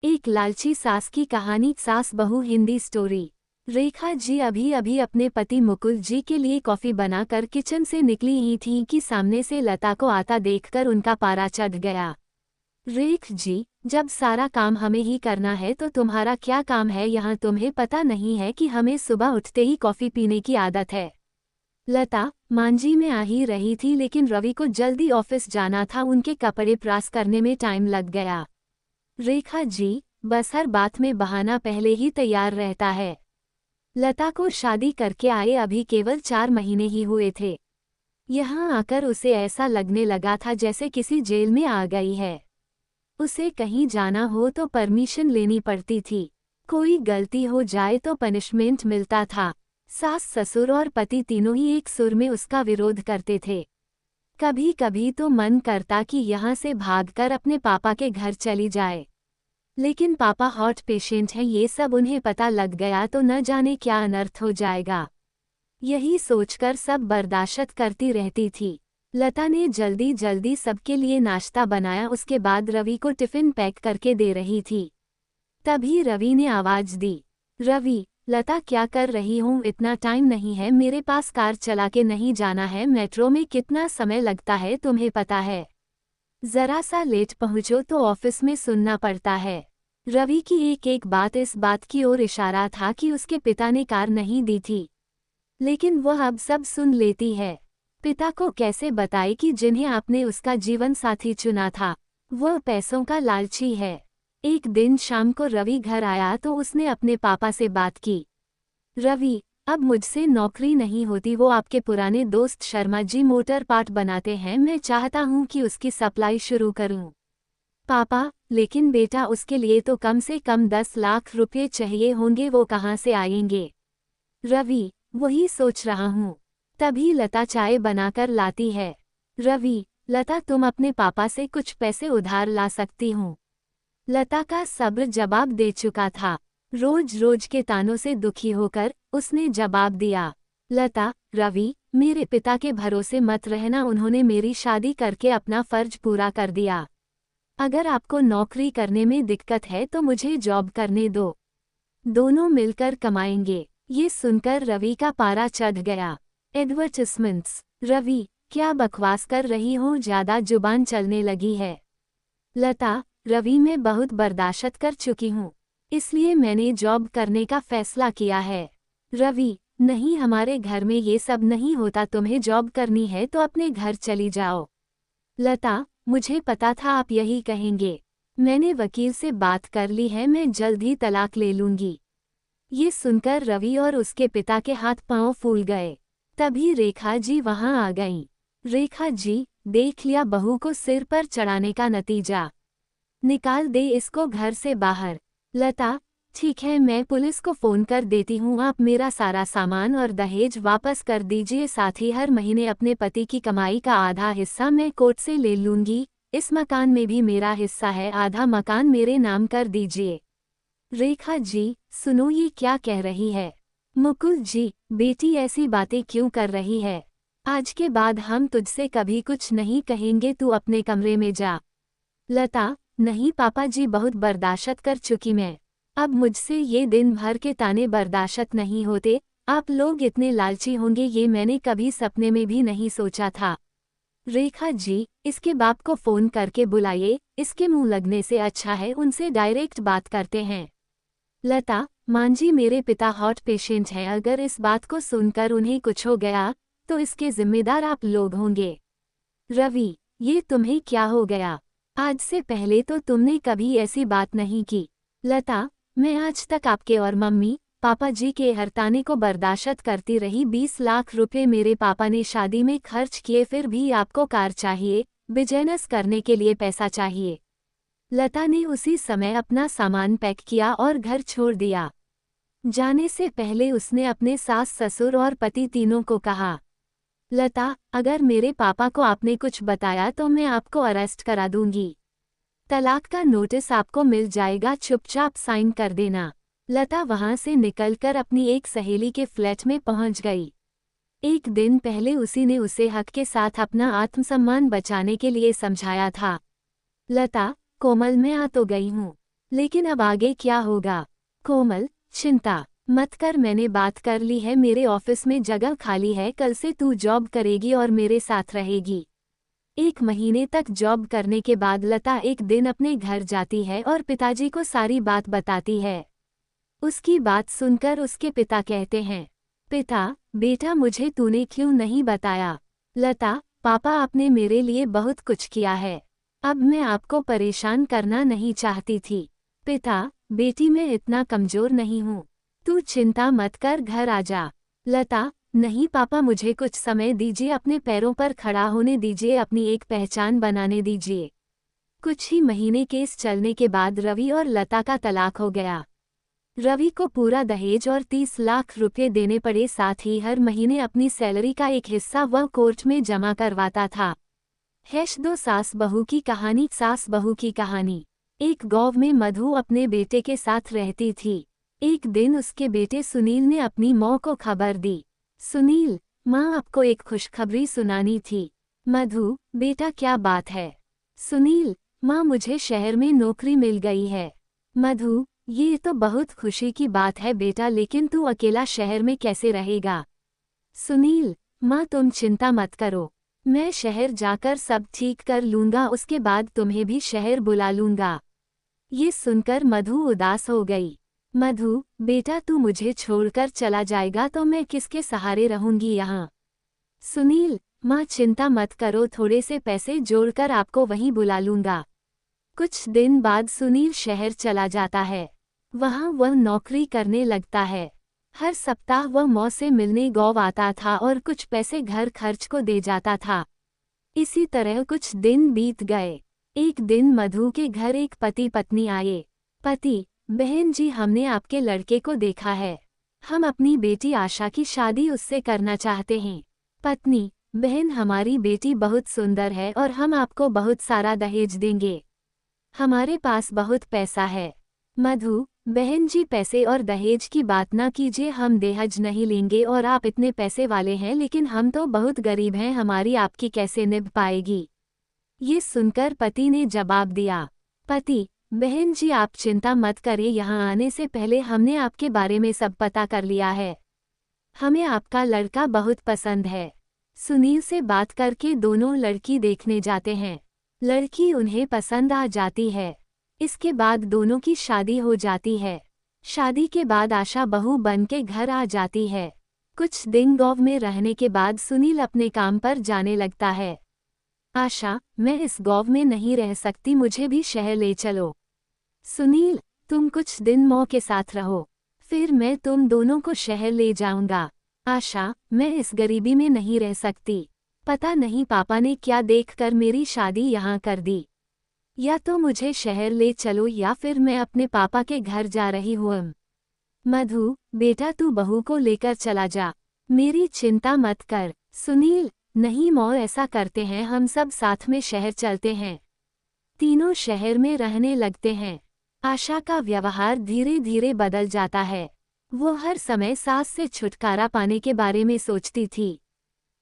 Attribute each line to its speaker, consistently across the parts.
Speaker 1: एक लालची सास की कहानी। सास बहू हिंदी स्टोरी। रेखा जी अभी अभी अपने पति मुकुल जी के लिए कॉफी बनाकर किचन से निकली ही थीं कि सामने से लता को आता देखकर उनका पारा चढ़ गया। रेख जी, जब सारा काम हमें ही करना है तो तुम्हारा क्या काम है यहाँ? तुम्हें पता नहीं है कि हमें सुबह उठते ही कॉफी पीने की आदत है। लता मांझी में आ ही रही थी लेकिन रवि को जल्दी ऑफिस जाना था, उनके कपड़े प्रेस करने में टाइम लग गया। रेखा जी, बस हर बात में बहाना पहले ही तैयार रहता है। लता को शादी करके आए अभी केवल 4 महीने ही हुए थे। यहाँ आकर उसे ऐसा लगने लगा था जैसे किसी जेल में आ गई है। उसे कहीं जाना हो तो परमिशन लेनी पड़ती थी, कोई गलती हो जाए तो पनिशमेंट मिलता था। सास ससुर और पति तीनों ही एक सुर में उसका विरोध करते थे। कभी कभी तो मन करता कि यहाँ से भागकर अपने पापा के घर चली जाए, लेकिन पापा हार्ट पेशेंट हैं, ये सब उन्हें पता लग गया तो न जाने क्या अनर्थ हो जाएगा। यही सोचकर सब बर्दाश्त करती रहती थी। लता ने जल्दी जल्दी सबके लिए नाश्ता बनाया, उसके बाद रवि को टिफिन पैक करके दे रही थी। तभी रवि ने आवाज दी, रवि, लता क्या कर रही हूँ? इतना टाइम नहीं है मेरे पास, कार चला के नहीं जाना है? मेट्रो में कितना समय लगता है तुम्हें पता है? जरा सा लेट पहुंचो तो ऑफिस में सुनना पड़ता है। रवि की एक एक बात इस बात की ओर इशारा था कि उसके पिता ने कार नहीं दी थी, लेकिन वह अब सब सुन लेती है। पिता को कैसे बताए कि जिन्हें आपने उसका जीवन साथी चुना था वह पैसों का लालची है। एक दिन शाम को रवि घर आया तो उसने अपने पापा से बात की, रवि, अब मुझसे नौकरी नहीं होती। वो आपके पुराने दोस्त शर्मा जी मोटर पार्ट बनाते हैं, मैं चाहता हूँ कि उसकी सप्लाई शुरू करूँ। पापा, लेकिन बेटा उसके लिए तो कम से कम 10 लाख रुपए चाहिए होंगे, वो कहाँ से आएंगे? रवि, वही सोच रहा हूँ। तभी लता चाय बनाकर लाती है। रवि, लता तुम अपने पापा से कुछ पैसे उधार ला सकती हूँ। लता का सब्र जवाब दे चुका था। रोज रोज के तानों से दुखी होकर उसने जवाब दिया, लता, रवि, मेरे पिता के भरोसे मत रहना, उन्होंने मेरी शादी करके अपना फर्ज पूरा कर दिया। अगर आपको नौकरी करने में दिक्कत है तो मुझे जॉब करने दो, दोनों मिलकर कमाएंगे। ये सुनकर रवि का पारा चढ़ गया। एडवर्टाइजमेंट्स, रवि, क्या बकवास कर रही हो? ज्यादा जुबान चलने लगी है। लता, रवि, मैं बहुत बर्दाश्त कर चुकी हूँ, इसलिए मैंने जॉब करने का फैसला किया है। रवि, नहीं, हमारे घर में ये सब नहीं होता, तुम्हें जॉब करनी है तो अपने घर चली जाओ। लता, मुझे पता था आप यही कहेंगे, मैंने वकील से बात कर ली है, मैं जल्द ही तलाक ले लूंगी। ये सुनकर रवि और उसके पिता के हाथ पांव फूल गए। तभी रेखा जी वहां आ गईं। रेखा जी, देख लिया बहू को सिर पर चढ़ाने का नतीजा, निकाल दे इसको घर से बाहर। लता, ठीक है, मैं पुलिस को फोन कर देती हूँ, आप मेरा सारा सामान और दहेज वापस कर दीजिए, साथ ही हर महीने अपने पति की कमाई का आधा हिस्सा मैं कोर्ट से ले लूंगी। इस मकान में भी मेरा हिस्सा है, आधा मकान मेरे नाम कर दीजिए। रेखा जी, सुनो ये क्या कह रही है? मुकुल जी, बेटी ऐसी बातें क्यों कर रही है? आज के बाद हम तुझसे कभी कुछ नहीं कहेंगे, तू अपने कमरे में जा। लता, नहीं पापा जी, बहुत बर्दाश्त कर चुकी मैं, अब मुझसे ये दिन भर के ताने बर्दाश्त नहीं होते। आप लोग इतने लालची होंगे ये मैंने कभी सपने में भी नहीं सोचा था। रेखा जी, इसके बाप को फोन करके बुलाइए, इसके मुंह लगने से अच्छा है उनसे डायरेक्ट बात करते हैं। लता, मांझी, मेरे पिता हार्ट पेशेंट हैं, अगर इस बात को सुनकर उन्हें कुछ हो गया तो इसके जिम्मेदार आप लोग होंगे। रवि, ये तुम्हें क्या हो गया? आज से पहले तो तुमने कभी ऐसी बात नहीं की। लता, मैं आज तक आपके और मम्मी पापा जी के हरताने को बर्दाश्त करती रही। 20 लाख रुपए मेरे पापा ने शादी में खर्च किए, फिर भी आपको कार चाहिए, बिजनेस करने के लिए पैसा चाहिए। लता ने उसी समय अपना सामान पैक किया और घर छोड़ दिया। जाने से पहले उसने अपने सास ससुर और पति तीनों को कहा, लता, अगर मेरे पापा को आपने कुछ बताया तो मैं आपको अरेस्ट करा दूंगी, तलाक का नोटिस आपको मिल जाएगा, चुपचाप साइन कर देना। लता वहां से निकलकर अपनी एक सहेली के फ्लैट में पहुंच गई। एक दिन पहले उसी ने उसे हक के साथ अपना आत्मसम्मान बचाने के लिए समझाया था। लता, कोमल, मैं आ तो गई हूँ, लेकिन अब आगे क्या होगा? कोमल, चिंता मत कर, मैंने बात कर ली है, मेरे ऑफिस में जगह खाली है, कल से तू जॉब करेगी और मेरे साथ रहेगी। 1 महीने तक जॉब करने के बाद लता एक दिन अपने घर जाती है और पिताजी को सारी बात बताती है। उसकी बात सुनकर उसके पिता कहते हैं, पिता, बेटा मुझे तूने क्यों नहीं बताया? लता, पापा आपने मेरे लिए बहुत कुछ किया है। अब मैं आपको परेशान करना नहीं चाहती थी। पिता, बेटी मैं इतना कमजोर नहीं हूँ। तू चिंता मत कर, घर आ जा। लता, नहीं पापा, मुझे कुछ समय दीजिए, अपने पैरों पर खड़ा होने दीजिए, अपनी एक पहचान बनाने दीजिए। कुछ ही महीने केस चलने के बाद रवि और लता का तलाक हो गया। रवि को पूरा दहेज और 30 लाख रुपए देने पड़े, साथ ही हर महीने अपनी सैलरी का एक हिस्सा वह कोर्ट में जमा करवाता था। दो सास बहू की कहानी। सास बहू की कहानी। एक गांव में मधु अपने बेटे के साथ रहती थी। एक दिन उसके बेटे सुनील ने अपनी माँ को खबर दी। सुनील, माँ आपको एक खुशखबरी सुनानी थी। मधु, बेटा क्या बात है? सुनील, माँ मुझे शहर में नौकरी मिल गई है। मधु, ये तो बहुत खुशी की बात है बेटा, लेकिन तू अकेला शहर में कैसे रहेगा? सुनील, माँ तुम चिंता मत करो, मैं शहर जाकर सब ठीक कर लूंगा, उसके बाद तुम्हें भी शहर बुला लूंगा। ये सुनकर मधु उदास हो गई। मधु, बेटा तू मुझे छोड़कर चला जाएगा तो मैं किसके सहारे रहूंगी यहाँ? सुनील, माँ चिंता मत करो, थोड़े से पैसे जोड़कर आपको वहीं बुला लूंगा। कुछ दिन बाद सुनील शहर चला जाता है। वहाँ वह नौकरी करने लगता है। हर सप्ताह वह माँ से मिलने गाँव आता था और कुछ पैसे घर खर्च को दे जाता था। इसी तरह कुछ दिन बीत गए। एक दिन मधु के घर एक पति पत्नी आए। पति, बहन जी हमने आपके लड़के को देखा है, हम अपनी बेटी आशा की शादी उससे करना चाहते हैं। पत्नी, बहन हमारी बेटी बहुत सुंदर है और हम आपको बहुत सारा दहेज देंगे, हमारे पास बहुत पैसा है। मधु, बहन जी पैसे और दहेज की बात ना कीजिए, हम दहेज नहीं लेंगे और आप इतने पैसे वाले हैं, लेकिन हम तो बहुत गरीब हैं, हमारी आपकी कैसे निभ पाएगी? ये सुनकर पति ने जवाब दिया। पति, बहन जी आप चिंता मत करिए, यहाँ आने से पहले हमने आपके बारे में सब पता कर लिया है, हमें आपका लड़का बहुत पसंद है। सुनील से बात करके दोनों लड़की देखने जाते हैं। लड़की उन्हें पसंद आ जाती है। इसके बाद दोनों की शादी हो जाती है। शादी के बाद आशा बहू बन के घर आ जाती है। कुछ दिन गाँव में रहने के बाद सुनील अपने काम पर जाने लगता है। आशा, मैं इस गाँव में नहीं रह सकती, मुझे भी शहर ले चलो। सुनील, तुम कुछ दिन माँ के साथ रहो, फिर मैं तुम दोनों को शहर ले जाऊंगा। आशा, मैं इस गरीबी में नहीं रह सकती, पता नहीं पापा ने क्या देखकर मेरी शादी यहाँ कर दी। या तो मुझे शहर ले चलो या फिर मैं अपने पापा के घर जा रही हूँ। मधु, बेटा तू बहू को लेकर चला जा, मेरी चिंता मत कर। सुनील, नहीं माँ ऐसा करते हैं, हम सब साथ में शहर चलते हैं। तीनों शहर में रहने लगते हैं। आशा का व्यवहार धीरे धीरे बदल जाता है। वो हर समय सास से छुटकारा पाने के बारे में सोचती थी।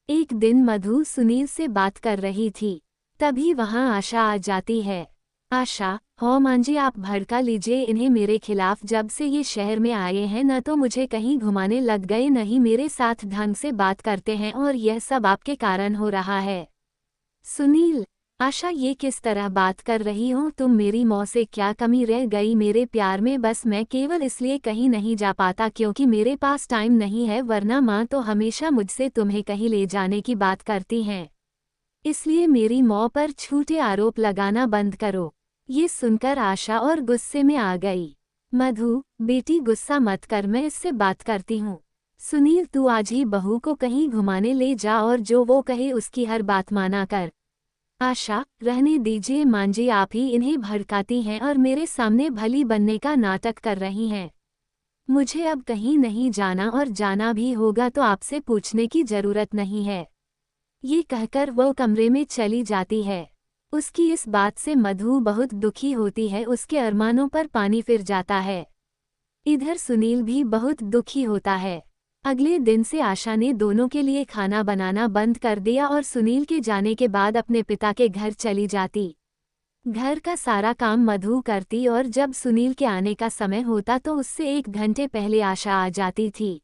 Speaker 1: एक दिन मधु सुनील से बात कर रही थी, तभी वहां आशा आ जाती है। आशा, हो मां जी आप भड़का लीजिए इन्हें मेरे खिलाफ, जब से ये शहर में आए हैं न तो मुझे कहीं घुमाने लग गए, न ही मेरे साथ ढंग से बात करते हैं, और यह सब आपके कारण हो रहा है। सुनील, आशा ये किस तरह बात कर रही हो तुम, मेरी माँ से क्या कमी रह गई मेरे प्यार में? बस मैं केवल इसलिए कहीं नहीं जा पाता क्योंकि मेरे पास टाइम नहीं है, वरना माँ तो हमेशा मुझसे तुम्हें कहीं ले जाने की बात करती हैं। इसलिए मेरी माँ पर झूठे आरोप लगाना बंद करो। ये सुनकर आशा और गुस्से में आ गई। मधु, बेटी गुस्सा मत कर, मैं इससे बात करती हूँ। सुनील तू आज ही बहू को कहीं घुमाने ले जा और जो वो कहे उसकी हर बात माना कर। आशा, रहने दीजिए मां जी, आप ही इन्हें भड़काती हैं और मेरे सामने भली बनने का नाटक कर रही हैं। मुझे अब कहीं नहीं जाना और जाना भी होगा तो आपसे पूछने की जरूरत नहीं है। ये कहकर वो कमरे में चली जाती है। उसकी इस बात से मधु बहुत दुखी होती है, उसके अरमानों पर पानी फिर जाता है। इधर सुनील भी बहुत दुखी होता है। अगले दिन से आशा ने दोनों के लिए खाना बनाना बंद कर दिया और सुनील के जाने के बाद अपने पिता के घर चली जाती। घर का सारा काम मधु करती और जब सुनील के आने का समय होता तो उससे 1 घंटे पहले आशा आ जाती थी।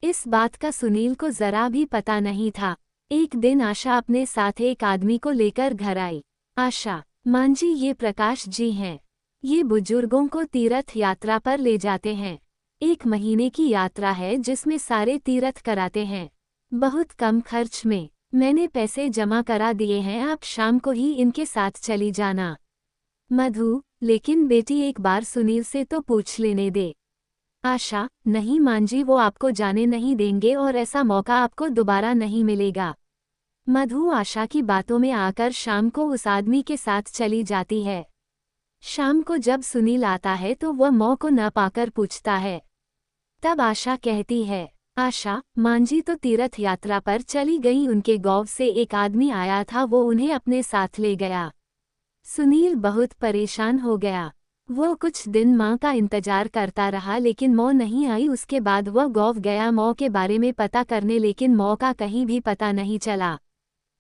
Speaker 1: इस बात का सुनील को जरा भी पता नहीं था। एक दिन आशा अपने साथ एक आदमी को लेकर घर आई। आशा, मां जी, ये प्रकाश जी हैं। ये बुजुर्गों को तीर्थ यात्रा पर ले जाते हैं। 1 महीने की यात्रा है जिसमें सारे तीर्थ कराते हैं, बहुत कम खर्च में। मैंने पैसे जमा करा दिए हैं, आप शाम को ही इनके साथ चली जाना। मधु, लेकिन बेटी एक बार सुनील से तो पूछ लेने दे। आशा, नहीं मां जी, वो आपको जाने नहीं देंगे और ऐसा मौका आपको दोबारा नहीं मिलेगा। मधु आशा की बातों में आकर शाम को उस आदमी के साथ चली जाती है। शाम को जब सुनील आता है तो वह मां को न पाकर पूछता है। तब आशा कहती है, आशा, मां जी तो तीर्थ यात्रा पर चली गई, उनके गांव से एक आदमी आया था, वो उन्हें अपने साथ ले गया। सुनील बहुत परेशान हो गया। वो कुछ दिन मां का इंतजार करता रहा लेकिन मां नहीं आई। उसके बाद वह गांव गया मां के बारे में पता करने, लेकिन मां का कहीं भी पता नहीं चला।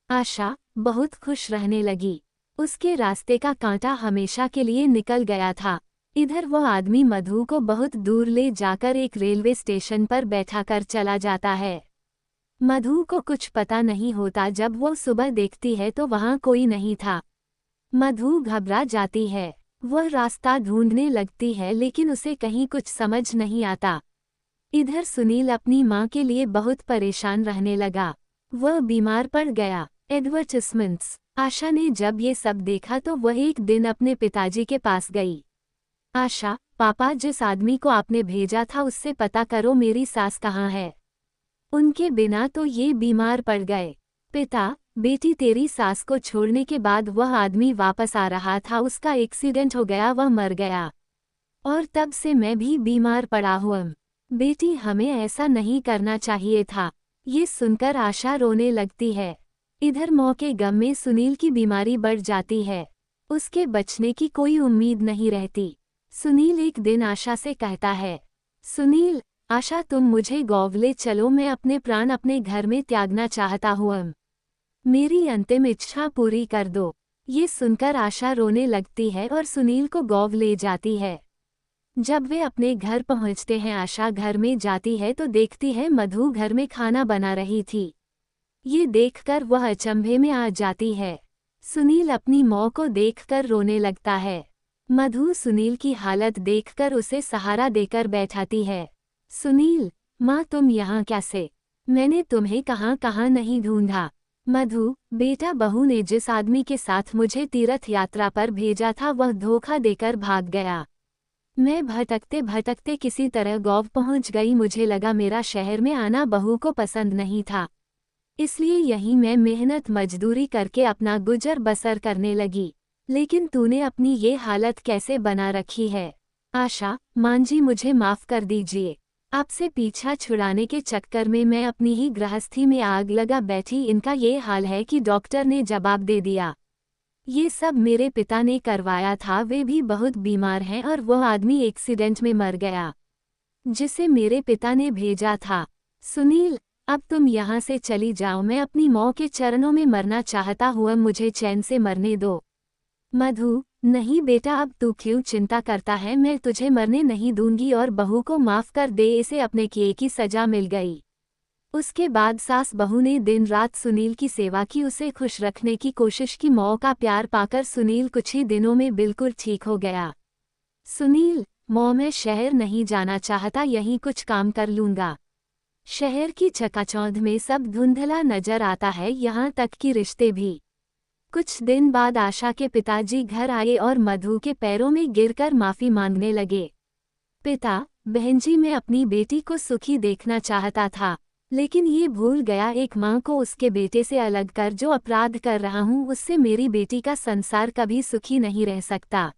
Speaker 1: आशा बहुत खुश रहने लगी। उसके रास्ते का कांटा हमेशा के लिए निकल गया था। इधर वह आदमी मधु को बहुत दूर ले जाकर एक रेलवे स्टेशन पर बैठाकर चला जाता है। मधु को कुछ पता नहीं होता। जब वो सुबह देखती है तो वहां कोई नहीं था। मधु घबरा जाती है। वह रास्ता ढूंढने लगती है लेकिन उसे कहीं कुछ समझ नहीं आता। इधर सुनील अपनी मां के लिए बहुत परेशान रहने लगा। वह बीमार पड़ गया। एडवर्टाइजमेंट्स। आशा ने जब ये सब देखा तो वह एक दिन अपने पिताजी के पास गई। आशा, पापा, जिस आदमी को आपने भेजा था उससे पता करो मेरी सास कहाँ है। उनके बिना तो ये बीमार पड़ गए। पिता, बेटी, तेरी सास को छोड़ने के बाद वह आदमी वापस आ रहा था, उसका एक्सीडेंट हो गया, वह मर गया और तब से मैं भी बीमार पड़ा हूँ। बेटी, हमें ऐसा नहीं करना चाहिए था। ये सुनकर आशा रोने लगती है। इधर मां के गम में सुनील की बीमारी बढ़ जाती है। उसके बचने की कोई उम्मीद नहीं रहती। सुनील एक दिन आशा से कहता है, सुनील, आशा, तुम मुझे गाँव ले चलो, मैं अपने प्राण अपने घर में त्यागना चाहता हूँ। मेरी अंतिम इच्छा पूरी कर दो। ये सुनकर आशा रोने लगती है और सुनील को गाँव ले जाती है। जब वे अपने घर पहुंचते हैं, आशा घर में जाती है तो देखती है मधु घर में खाना बना रही थी। ये देखकर वह अचंभे में आ जाती है। सुनील अपनी मां को देखकर रोने लगता है। मधु सुनील की हालत देखकर उसे सहारा देकर बैठाती है। सुनील, मां, तुम यहाँ कैसे? मैंने तुम्हें कहाँ कहाँ नहीं ढूंढा। मधु, बेटा, बहू ने जिस आदमी के साथ मुझे तीर्थ यात्रा पर भेजा था वह धोखा देकर भाग गया। मैं भटकते भटकते किसी तरह गाँव पहुंच गई। मुझे लगा मेरा शहर में आना बहू को पसंद नहीं था, इसलिए यहीं मैं मेहनत मजदूरी करके अपना गुजर बसर करने लगी। लेकिन तूने अपनी ये हालत कैसे बना रखी है? आशा, मां जी, मुझे माफ कर दीजिए। आपसे पीछा छुड़ाने के चक्कर में मैं अपनी ही गृहस्थी में आग लगा बैठी। इनका ये हाल है कि डॉक्टर ने जवाब दे दिया। ये सब मेरे पिता ने करवाया था, वे भी बहुत बीमार हैं और वह आदमी एक्सीडेंट में मर गया जिसे मेरे पिता ने भेजा था। सुनील, अब तुम यहाँ से चली जाओ, मैं अपनी माँ के चरणों में मरना चाहता हूँ, मुझे चैन से मरने दो। मधु, नहीं बेटा, अब तू क्यों चिंता करता है, मैं तुझे मरने नहीं दूंगी और बहू को माफ कर दे, इसे अपने किए की सजा मिल गई। उसके बाद सास बहू ने दिन रात सुनील की सेवा की, उसे खुश रखने की कोशिश की। माँ का प्यार पाकर सुनील कुछ ही दिनों में बिल्कुल ठीक हो गया। सुनील, माँ, मैं शहर नहीं जाना चाहता, यहीं कुछ काम कर लूंगा। शहर की चकाचौंध में सब धुंधला नजर आता है, यहाँ तक कि रिश्ते भी। कुछ दिन बाद आशा के पिताजी घर आए और मधु के पैरों में गिरकर माफी मांगने लगे। पिता, बहन जी, मैं अपनी बेटी को सुखी देखना चाहता था, लेकिन ये भूल गया एक माँ को उसके बेटे से अलग कर जो अपराध कर रहा हूँ, उससे मेरी बेटी का संसार कभी सुखी नहीं रह सकता।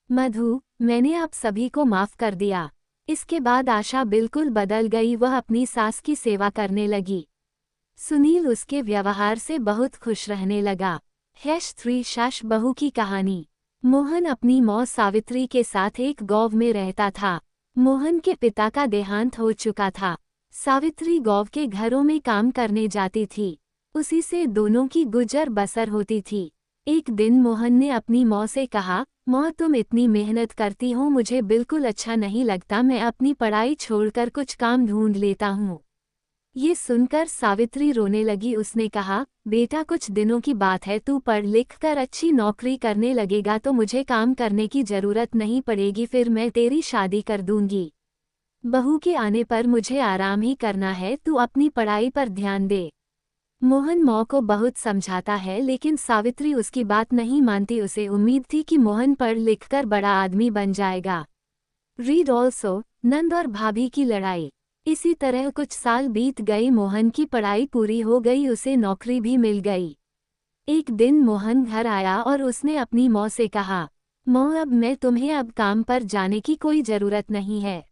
Speaker 1: मधु, मैंने आप सभी को माफ कर दिया। इसके बाद आशा बिल्कुल बदल गई, वह अपनी सास की सेवा करने लगी। सुनील उसके व्यवहार से बहुत खुश रहने लगा। #3 सास बहू की कहानी। मोहन अपनी मां सावित्री के साथ एक गांव में रहता था। मोहन के पिता का देहांत हो चुका था। सावित्री गांव के घरों में काम करने जाती थी। उसी से दोनों की गुजर बसर होती थी। एक दिन मोहन ने अपनी माँ से कहा, माँ तुम इतनी मेहनत करती हो मुझे बिल्कुल अच्छा नहीं लगता, मैं अपनी पढ़ाई छोड़कर कुछ काम ढूंढ लेता हूँ। ये सुनकर सावित्री रोने लगी। उसने कहा, बेटा कुछ दिनों की बात है, तू पढ़ लिख कर अच्छी नौकरी करने लगेगा तो मुझे काम करने की जरूरत नहीं पड़ेगी, फिर मैं तेरी शादी कर दूंगी। बहू के आने पर मुझे आराम ही करना है, तू अपनी पढ़ाई पर ध्यान दे। मोहन माँ को बहुत समझाता है लेकिन सावित्री उसकी बात नहीं मानती। उसे उम्मीद थी कि मोहन पढ़ लिखकर बड़ा आदमी बन जाएगा। रीड ऑल्सो नंद और भाभी की लड़ाई। इसी तरह कुछ साल बीत गए। मोहन की पढ़ाई पूरी हो गई, उसे नौकरी भी मिल गई। एक दिन मोहन घर आया और उसने अपनी माँ से कहा, माँ अब मैं तुम्हें अब काम पर जाने की कोई ज़रूरत नहीं है,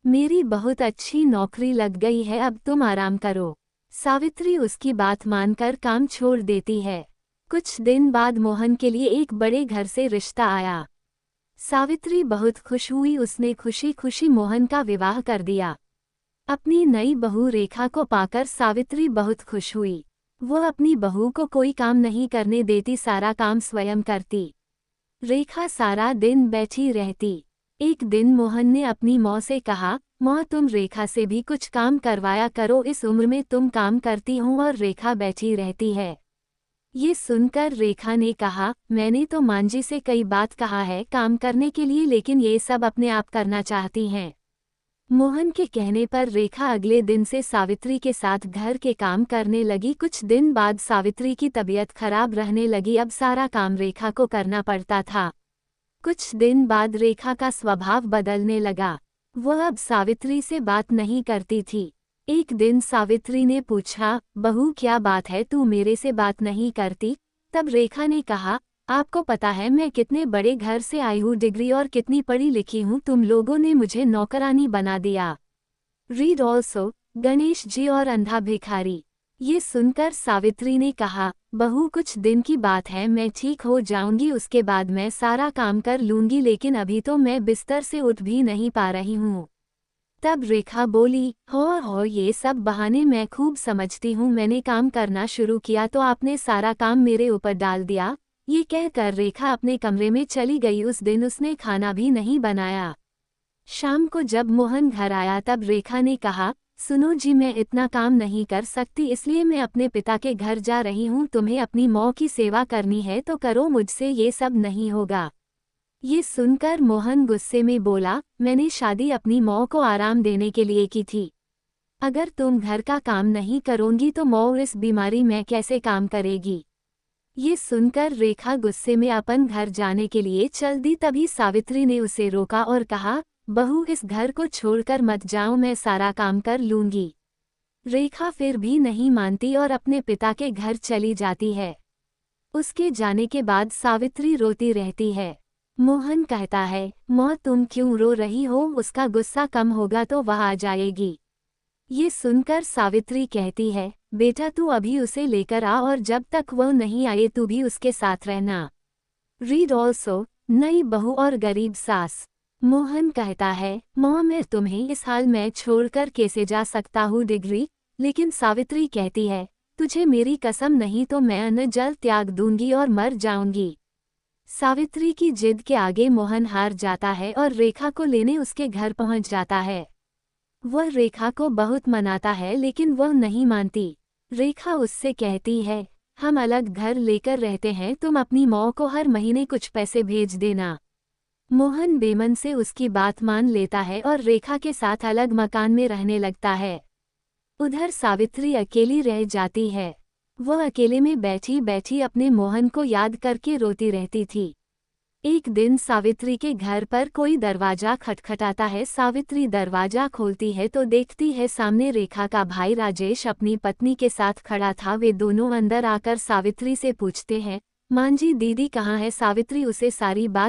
Speaker 1: मेरी बहुत अच्छी नौकरी लग गई है, अब तुम आराम करो। सावित्री उसकी बात मानकर काम छोड़ देती है। कुछ दिन बाद मोहन के लिए एक बड़े घर से रिश्ता आया। सावित्री बहुत खुश हुई, उसने खुशी खुशी मोहन का विवाह कर दिया। अपनी नई बहू रेखा को पाकर सावित्री बहुत खुश हुई। वो अपनी बहू को कोई काम नहीं करने देती, सारा काम स्वयं करती। रेखा सारा दिन बैठी रहती। एक दिन मोहन ने अपनी माँ से कहा, माँ तुम रेखा से भी कुछ काम करवाया करो, इस उम्र में तुम काम करती हो और रेखा बैठी रहती है। ये सुनकर रेखा ने कहा, मैंने तो मांझी से कई बात कहा है काम करने के लिए, लेकिन ये सब अपने आप करना चाहती हैं। मोहन के कहने पर रेखा अगले दिन से सावित्री के साथ घर के काम करने लगी। कुछ दिन बाद सावित्री की तबीयत खराब रहने लगी, अब सारा काम रेखा को करना पड़ता था। कुछ दिन बाद रेखा का स्वभाव बदलने लगा, वह अब सावित्री से बात नहीं करती थी। एक दिन सावित्री ने पूछा, बहू क्या बात है, तू मेरे से बात नहीं करती? तब रेखा ने कहा, आपको पता है मैं कितने बड़े घर से आई हूँ, डिग्री और कितनी पढ़ी लिखी हूँ, तुम लोगों ने मुझे नौकरानी बना दिया। रीड ऑल्सो गणेश जी और अंधा भिखारी। ये सुनकर सावित्री ने कहा, बहू कुछ दिन की बात है, मैं ठीक हो जाऊंगी, उसके बाद मैं सारा काम कर लूंगी, लेकिन अभी तो मैं बिस्तर से उठ भी नहीं पा रही हूँ। तब रेखा बोली, हो ये सब बहाने मैं खूब समझती हूँ, मैंने काम करना शुरू किया तो आपने सारा काम मेरे ऊपर डाल दिया। ये कहकर रेखा अपने कमरे में चली गई। उस दिन उसने खाना भी नहीं बनाया। शाम को जब मोहन घर आया तब रेखा ने कहा, सुनो जी मैं इतना काम नहीं कर सकती, इसलिए मैं अपने पिता के घर जा रही हूँ, तुम्हें अपनी माँ की सेवा करनी है तो करो, मुझसे ये सब नहीं होगा। ये सुनकर मोहन गुस्से में बोला, मैंने शादी अपनी माँ को आराम देने के लिए की थी। अगर तुम घर का काम नहीं करोगी तो माँ इस बीमारी में कैसे काम करेगी? ये सुनकर रेखा गुस्से में अपन घर जाने के लिए चल दी। तभी सावित्री ने उसे रोका और कहा, बहू इस घर को छोड़कर मत जाओ, मैं सारा काम कर लूंगी। रेखा फिर भी नहीं मानती और अपने पिता के घर चली जाती है। उसके जाने के बाद सावित्री रोती रहती है। मोहन कहता है, माँ तुम क्यों रो रही हो, उसका गुस्सा कम होगा तो वह आ जाएगी। ये सुनकर सावित्री कहती है, बेटा तू अभी उसे लेकर आ और जब तक वह नहीं आए तू भी उसके साथ रहना। रीड ऑल्सो नई बहू और गरीब सास। मोहन कहता है, माँ मैं तुम्हें इस हाल में छोड़कर कैसे जा सकता हूँ डिग्री? लेकिन सावित्री कहती है, तुझे मेरी कसम नहीं तो मैं अन्न जल त्याग दूंगी और मर जाऊंगी। सावित्री की जिद के आगे मोहन हार जाता है और रेखा को लेने उसके घर पहुंच जाता है। वह रेखा को बहुत मनाता है लेकिन वह नहीं मानती। रेखा उससे कहती है, हम अलग घर लेकर रहते हैं, तुम अपनी माँ को हर महीने कुछ पैसे भेज देना। मोहन बेमन से उसकी बात मान लेता है और रेखा के साथ अलग मकान में रहने लगता है। उधर सावित्री अकेली रह जाती है। वह अकेले में बैठी बैठी अपने मोहन को याद करके रोती रहती थी। एक दिन सावित्री के घर पर कोई दरवाजा खटखटाता है। सावित्री दरवाजा खोलती है तो देखती है सामने रेखा का भाई राजेश अपनी पत्नी के साथ खड़ा था। वे दोनों अंदर आकर सावित्री से पूछते हैं, मांझी दीदी कहाँ है? सावित्री उसे सारी बात